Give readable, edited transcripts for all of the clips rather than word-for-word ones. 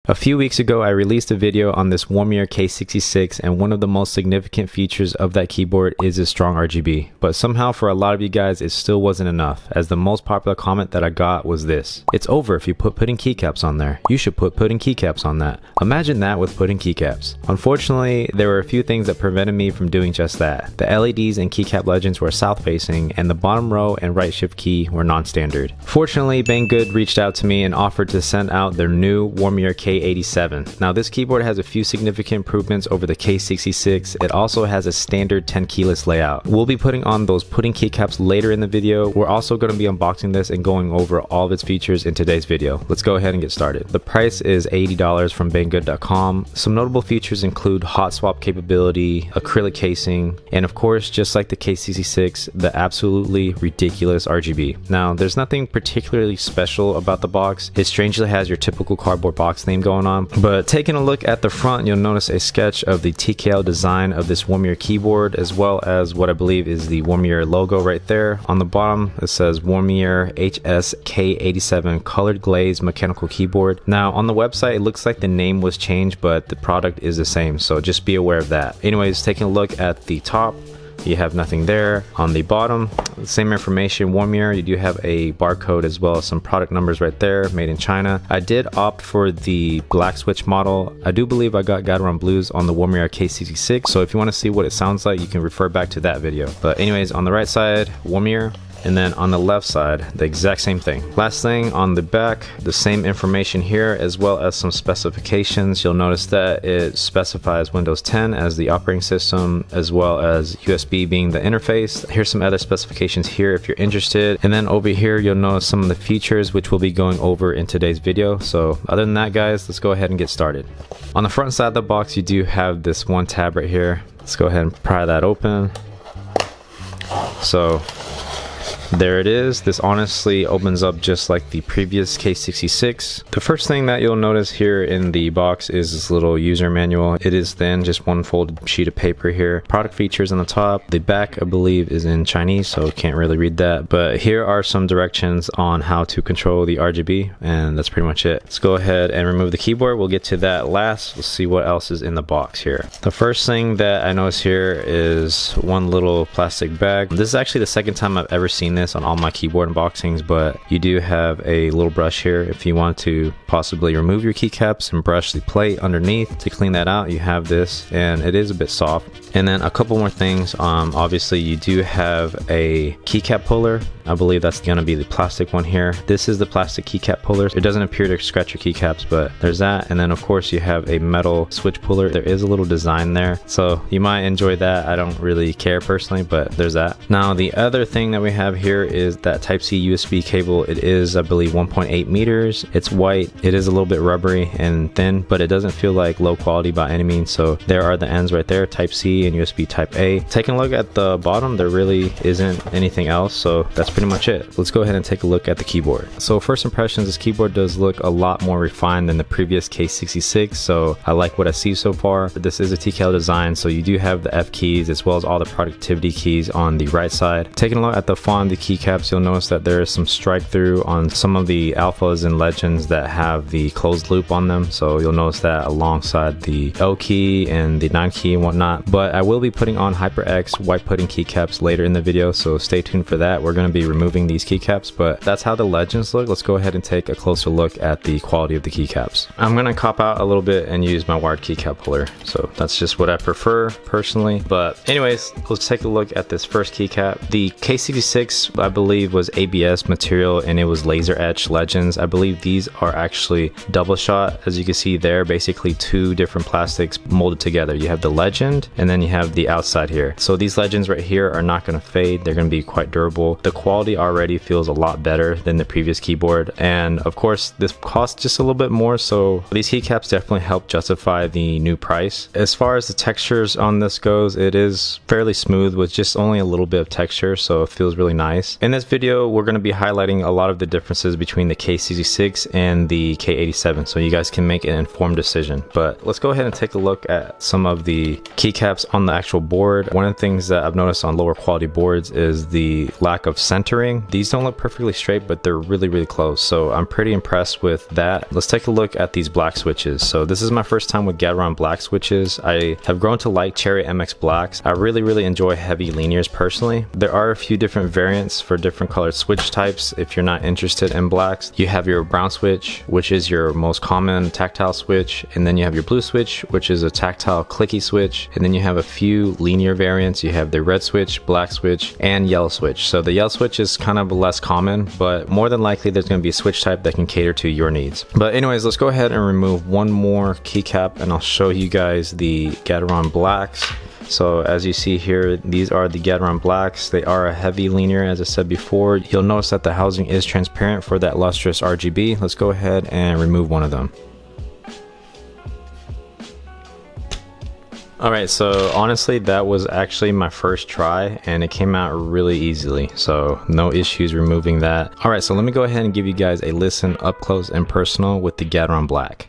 A few weeks ago, I released a video on this Womier K87, and one of the most significant features of that keyboard is its strong RGB. But somehow for a lot of you guys, it still wasn't enough, as the most popular comment that I got was this: "It's over if you put pudding keycaps on there. You should put pudding keycaps on that." Imagine that with pudding keycaps. Unfortunately, there were a few things that prevented me from doing just that. The LEDs and keycap legends were south facing, and the bottom row and right shift key were non-standard. Fortunately, BangGood reached out to me and offered to send out their new Womier K87. Now this keyboard has a few significant improvements over the K66. It also has a standard 10 keyless layout. We'll be putting on those pudding keycaps later in the video. We're also going to be unboxing this and going over all of its features in today's video. Let's go ahead and get started. The price is $80 from BangGood.com. Some notable features include hot swap capability, acrylic casing, and of course, just like the K66, the absolutely ridiculous RGB. Now there's nothing particularly special about the box. It strangely has your typical cardboard box theme going on, but taking a look at the front, you'll notice a sketch of the TKL design of this Womier keyboard, as well as what I believe is the Womier logo right there. On the bottom it says Womier K87 colored glaze mechanical keyboard. Now on the website it looks like the name was changed, but the product is the same, so just be aware of that. Anyways, taking a look at the top, you have nothing there. On the bottom, same information, Womier. You do have a barcode as well as some product numbers right there, made in China. I did opt for the black switch model. I do believe I got Gateron Blues on the Womier K86, so if you want to see what it sounds like, you can refer back to that video. But anyways, on the right side, Womier. And then on the left side, the exact same thing. Last thing, on the back, the same information here, as well as some specifications. You'll notice that it specifies Windows 10 as the operating system, as well as USB being the interface. Here's some other specifications here if you're interested. And then over here, you'll notice some of the features which we'll be going over in today's video. So other than that, guys, let's go ahead and get started. On the front side of the box, you do have this one tab right here. Let's go ahead and pry that open. So there it is. This honestly opens up just like the previous K86. The first thing that you'll notice here in the box is this little user manual. It is thin, just one folded sheet of paper here. Product features on the top. The back, I believe, is in Chinese, so can't really read that. But here are some directions on how to control the RGB, and that's pretty much it. Let's go ahead and remove the keyboard. We'll get to that last. Let's see what else is in the box here. The first thing that I notice here is one little plastic bag. This is actually the second time I've ever seen this on all my keyboard unboxings, but you do have a little brush here if you want to possibly remove your keycaps and brush the plate underneath. To clean that out, you have this, and it is a bit soft. And then a couple more things. Obviously you do have a keycap puller. I believe that's gonna be the plastic one here. This is the plastic keycap puller. It doesn't appear to scratch your keycaps, but there's that. And then of course you have a metal switch puller. There is a little design there, so you might enjoy that. I don't really care personally, but there's that. Now the other thing that we have here is that Type-C USB cable. It is, I believe, 1.8 meters. It's white. It is a little bit rubbery and thin, but it doesn't feel like low quality by any means. So there are the ends right there, Type-C and USB Type-A. Taking a look at the bottom, there really isn't anything else, so that's pretty much it. Let's go ahead and take a look at the keyboard. So first impressions, this keyboard does look a lot more refined than the previous K86, so I like what I see so far. This is a TKL design, so you do have the F keys as well as all the productivity keys on the right side. Taking a look at the font, the keycaps, you'll notice that there is some strike through on some of the alphas and legends that have the closed loop on them, so you'll notice that alongside the L key and the 9 key and whatnot. But I will be putting on HyperX White Pudding keycaps later in the video, so stay tuned for that. We're going to be removing these keycaps, but that's how the legends look. Let's go ahead and take a closer look at the quality of the keycaps. I'm going to cop out a little bit and use my wired keycap puller, so that's just what I prefer personally. But anyways, let's take a look at this first keycap. The K86, I believe, was ABS material and it was laser etched legends. I believe these are actually double shot. As you can see there, basically two different plastics molded together. You have the legend and then you have the outside here. So these legends right here are not going to fade. They're going to be quite durable. The quality already feels a lot better than the previous keyboard, and of course this costs just a little bit more, so these keycaps definitely help justify the new price. As far as the textures on this goes, it is fairly smooth with just only a little bit of texture, so it feels really nice. nice. In this video, we're going to be highlighting a lot of the differences between the K66 and the K87, so you guys can make an informed decision. But let's go ahead and take a look at some of the keycaps on the actual board. One of the things that I've noticed on lower quality boards is the lack of centering. These don't look perfectly straight, but they're really close, so I'm pretty impressed with that. Let's take a look at these black switches. So this is my first time with Gateron Black switches. I have grown to like Cherry MX Blacks. I really enjoy heavy linears personally. There are a few different variants for different colored switch types. If you're not interested in blacks, you have your brown switch, which is your most common tactile switch, and then you have your blue switch, which is a tactile clicky switch, and then you have a few linear variants. You have the red switch, black switch, and yellow switch. So the yellow switch is kind of less common, but more than likely there's going to be a switch type that can cater to your needs. But anyways, let's go ahead and remove one more keycap and I'll show you guys the Gateron Blacks. So as you see here, these are the Gateron Blacks. They are a heavy linear, as I said before. You'll notice that the housing is transparent for that lustrous RGB. Let's go ahead and remove one of them. Alright, so honestly that was actually my first try and it came out really easily, so no issues removing that. Alright, so let me go ahead and give you guys a listen up close and personal with the Gateron Black.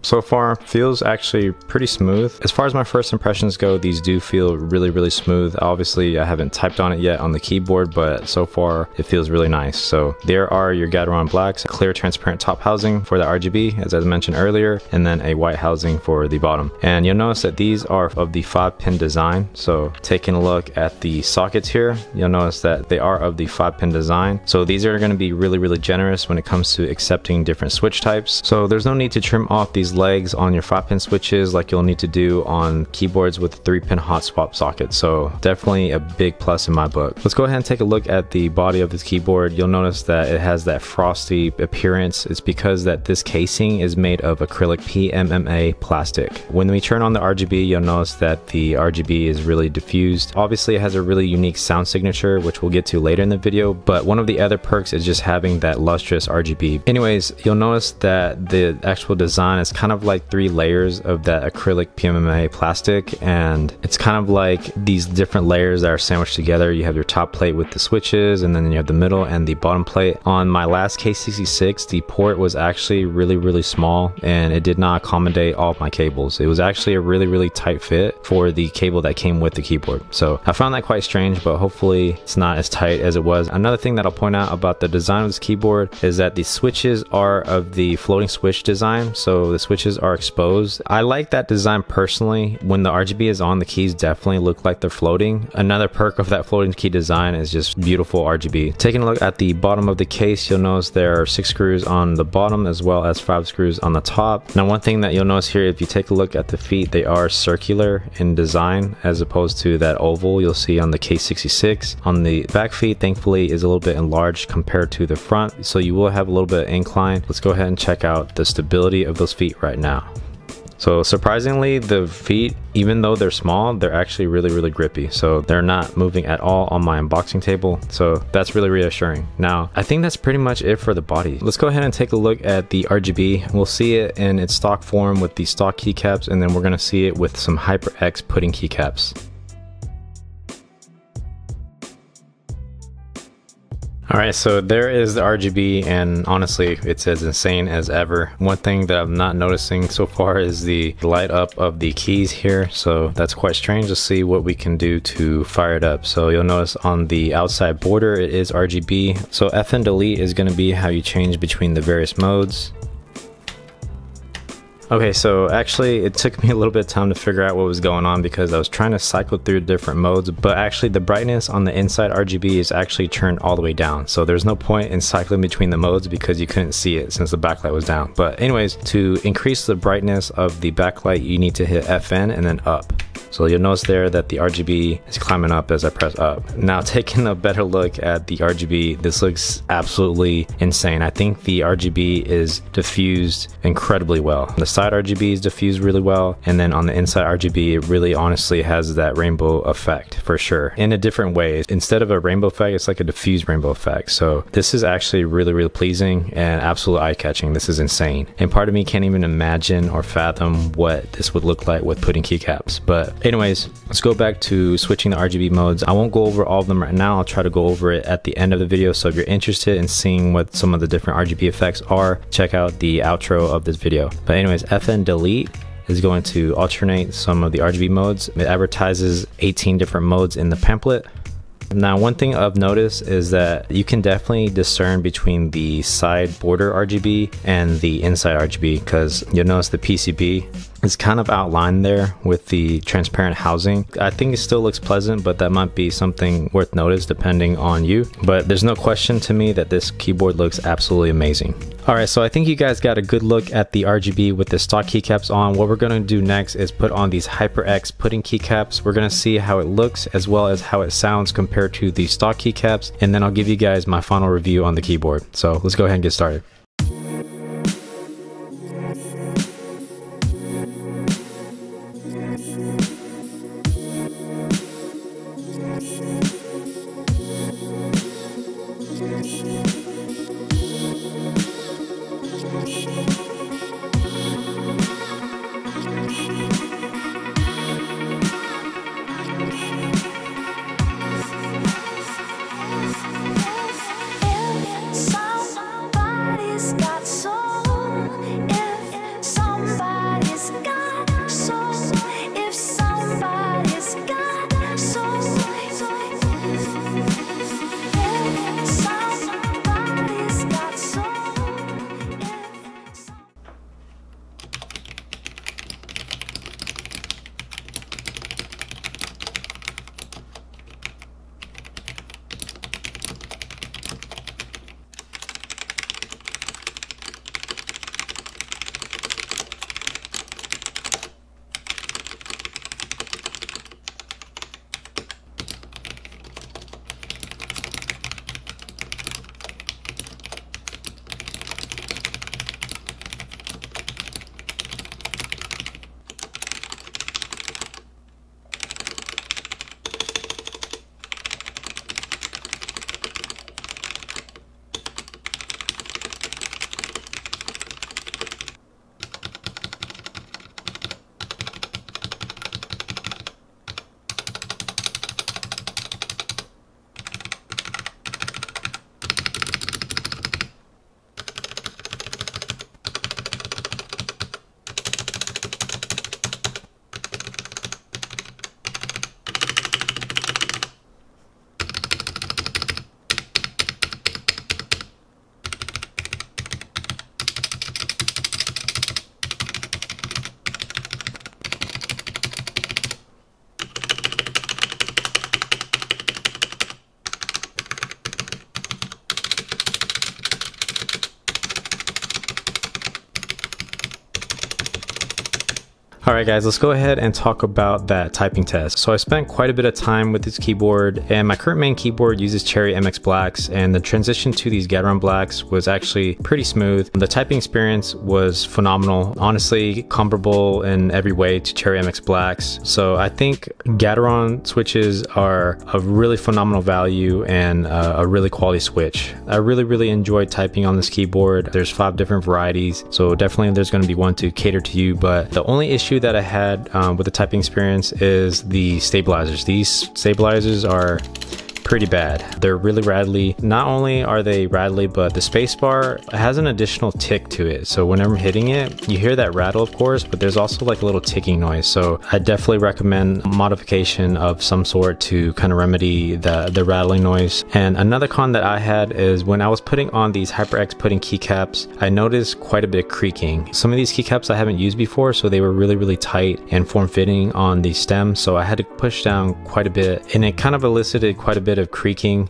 So far, feels actually pretty smooth. As far as my first impressions go, these do feel really smooth. Obviously, I haven't typed on it yet on the keyboard, but so far it feels really nice. So there are your Gateron Blacks, a clear transparent top housing for the RGB, as I mentioned earlier, and then a white housing for the bottom. And you'll notice that these are of the 5-pin design. So taking a look at the sockets here, you'll notice that they are of the 5-pin design. So these are going to be really generous when it comes to accepting different switch types. So there's no need to trim off these legs on your 5-pin switches like you'll need to do on keyboards with 3-pin hot swap sockets. So definitely a big plus in my book. Let's go ahead and take a look at the body of this keyboard. You'll notice that it has that frosty appearance. It's because that this casing is made of acrylic PMMA plastic. When we turn on the RGB, you'll notice that the RGB is really diffused. Obviously it has a really unique sound signature, which we'll get to later in the video, but one of the other perks is just having that lustrous RGB. Anyways, you'll notice that the actual design is kind of like 3 layers of that acrylic PMMA plastic, and it's kind of like these different layers that are sandwiched together. You have your top plate with the switches, and then you have the middle and the bottom plate. On my last K66, the port was actually really small and it did not accommodate all of my cables. It was actually a really tight fit for the cable that came with the keyboard. So I found that quite strange, but hopefully it's not as tight as it was. Another thing that I'll point out about the design of this keyboard is that the switches are of the floating switch design, so the switches are exposed. I like that design personally. When the RGB is on, the keys definitely look like they're floating. Another perk of that floating key design is just beautiful RGB. Taking a look at the bottom of the case, you'll notice there are 6 screws on the bottom as well as 5 screws on the top. Now one thing that you'll notice here, if you take a look at the feet, they are circular in design as opposed to that oval you'll see on the K66. On the back feet, thankfully, is a little bit enlarged compared to the front, so you will have a little bit of incline. Let's go ahead and check out the stability of those feet right now. So surprisingly, the feet, even though they're small, they're actually really grippy. So they're not moving at all on my unboxing table. So that's really reassuring. Now, I think that's pretty much it for the body. Let's go ahead and take a look at the RGB. We'll see it in its stock form with the stock keycaps, and then we're gonna see it with some HyperX Pudding keycaps. Alright, so there is the RGB, and honestly it's as insane as ever. One thing that I'm not noticing so far is the light up of the keys here, so that's quite strange. Let's see what we can do to fire it up. So you'll notice on the outside border it is RGB. So FN delete is going to be how you change between the various modes. Okay, so actually it took me a little bit of time to figure out what was going on because I was trying to cycle through different modes, but actually the brightness on the inside RGB is actually turned all the way down. So there's no point in cycling between the modes because you couldn't see it since the backlight was down. But anyways, to increase the brightness of the backlight, you need to hit FN and then up. So you'll notice there that the RGB is climbing up as I press up. Now taking a better look at the RGB, this looks absolutely insane. I think the RGB is diffused incredibly well. The side RGBs diffuse really well, and then on the inside RGB, it really honestly has that rainbow effect for sure, in a different way. Instead of a rainbow effect, it's like a diffused rainbow effect. So this is actually really pleasing and absolute eye-catching. This is insane, and part of me can't even imagine or fathom what this would look like with pudding keycaps. But anyways, let's go back to switching the RGB modes. I won't go over all of them right now. I'll try to go over it at the end of the video, so if you're interested in seeing what some of the different RGB effects are, check out the outro of this video. But anyways, FN delete is going to alternate some of the RGB modes. It advertises 18 different modes in the pamphlet. Now, one thing of notice is that you can definitely discern between the side border RGB and the inside RGB, because you'll notice the PCB is kind of outlined there with the transparent housing. I think it still looks pleasant, but that might be something worth notice depending on you. But there's no question to me that this keyboard looks absolutely amazing. Alright, so I think you guys got a good look at the RGB with the stock keycaps on. What we're going to do next is put on these HyperX pudding keycaps. We're going to see how it looks as well as how it sounds compared to the stock keycaps, and then I'll give you guys my final review on the keyboard. So let's go ahead and get started. Alright guys, let's go ahead and talk about that typing test. So I spent quite a bit of time with this keyboard, and my current main keyboard uses Cherry MX Blacks, and the transition to these Gateron Blacks was actually pretty smooth. The typing experience was phenomenal, honestly comparable in every way to Cherry MX Blacks. So I think Gateron switches are a really phenomenal value and a really quality switch. I really enjoyed typing on this keyboard. There's 5 different varieties, so definitely there's going to be one to cater to you, but the only issue that I had with the typing experience is the stabilizers. These stabilizers are pretty bad. They're really rattly. Not only are they rattly, but the spacebar has an additional tick to it. So whenever I'm hitting it, you hear that rattle, of course, but there's also like a little ticking noise. So I definitely recommend modification of some sort to kind of remedy the rattling noise. And another con that I had is when I was putting on these HyperX pudding keycaps, I noticed quite a bit of creaking. Some of these keycaps I haven't used before, so they were really tight and form-fitting on the stem. So I had to push down quite a bit, and it kind of elicited quite a bit of creaking.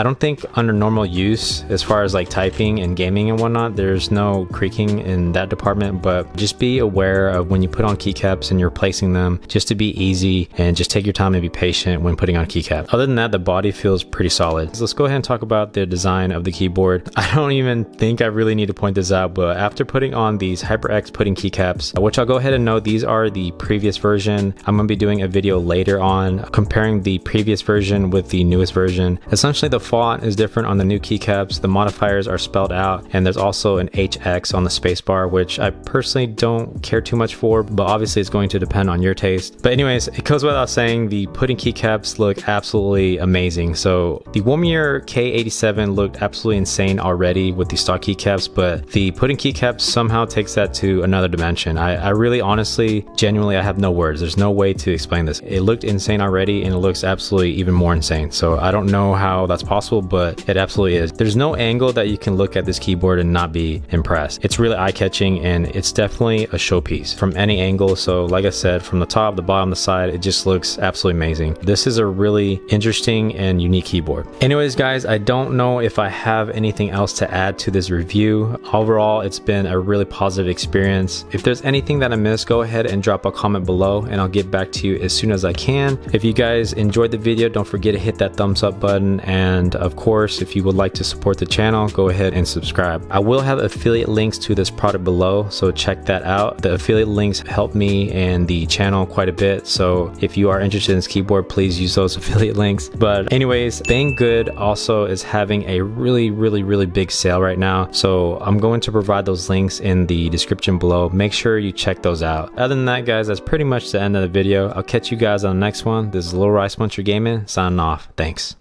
I don't think under normal use, as far as like typing and gaming and whatnot, there's no creaking in that department, but just be aware of when you put on keycaps and you're replacing them, just to be easy and just take your time and be patient when putting on keycaps. Other than that, the body feels pretty solid. So let's go ahead and talk about the design of the keyboard. I don't even think I really need to point this out, but after putting on these HyperX Pudding keycaps, which I'll go ahead and note these are the previous version. I'm going to be doing a video later on comparing the previous version with the newest version. Essentially the font is different on the new keycaps, the modifiers are spelled out, and there's also an HX on the spacebar, which I personally don't care too much for, but obviously it's going to depend on your taste. But anyways, it goes without saying, the Pudding keycaps look absolutely amazing. So the Womier K87 looked absolutely insane already with the stock keycaps, but the Pudding keycaps somehow takes that to another dimension. I really honestly, genuinely, I have no words. There's no way to explain this. It looked insane already and it looks absolutely even more insane. So I don't know how that's possible, but it absolutely is. There's no angle that you can look at this keyboard and not be impressed. It's really eye-catching and it's definitely a showpiece from any angle. So like I said, from the top, the bottom, the side, it just looks absolutely amazing. This is a really interesting and unique keyboard. Anyways guys, I don't know if I have anything else to add to this review. Overall, it's been a really positive experience. If there's anything that I missed, go ahead and drop a comment below and I'll get back to you as soon as I can. If you guys enjoyed the video, don't forget to hit that thumbs up button, and of course, if you would like to support the channel, go ahead and subscribe. I will have affiliate links to this product below, so check that out. The affiliate links help me and the channel quite a bit, so if you are interested in this keyboard, please use those affiliate links. But anyways, BangGood also is having a really big sale right now, so I'm going to provide those links in the description below. Make sure you check those out. Other than that guys, that's pretty much the end of the video. I'll catch you guys on the next one. This is Little Rice Muncher Gaming signing off. Thanks.